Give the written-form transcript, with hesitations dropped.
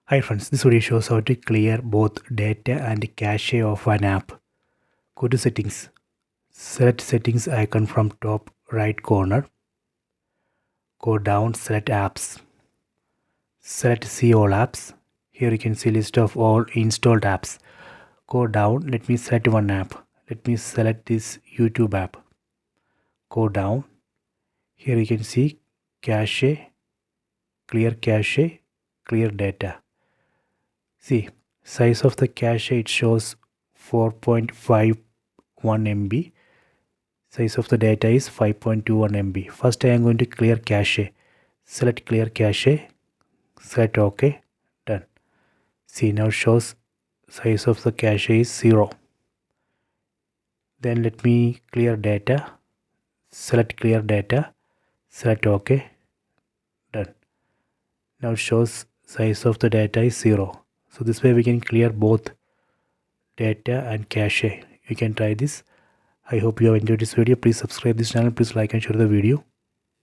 Hi friends, this video shows how to clear both data and cache of an app. Go to settings. Select settings icon from top right corner. Go down, select apps. Select see all apps. Here you can see list of all installed apps. Go down, let me select one app. Let me select this YouTube app. Go down. Here you can see cache, clear data. See, size of the cache, it shows 4.51 MB. Size of the data is 5.21 MB. First I am going to clear cache. Select clear cache. Select OK. Done. See, now shows size of the cache is 0. Then let me clear data. Select clear data. Select OK. Done. Now shows size of the data is 0. So this way we can clear both data and cache. You can try this. I hope you have enjoyed this video. Please subscribe this channel. Please like and share the video.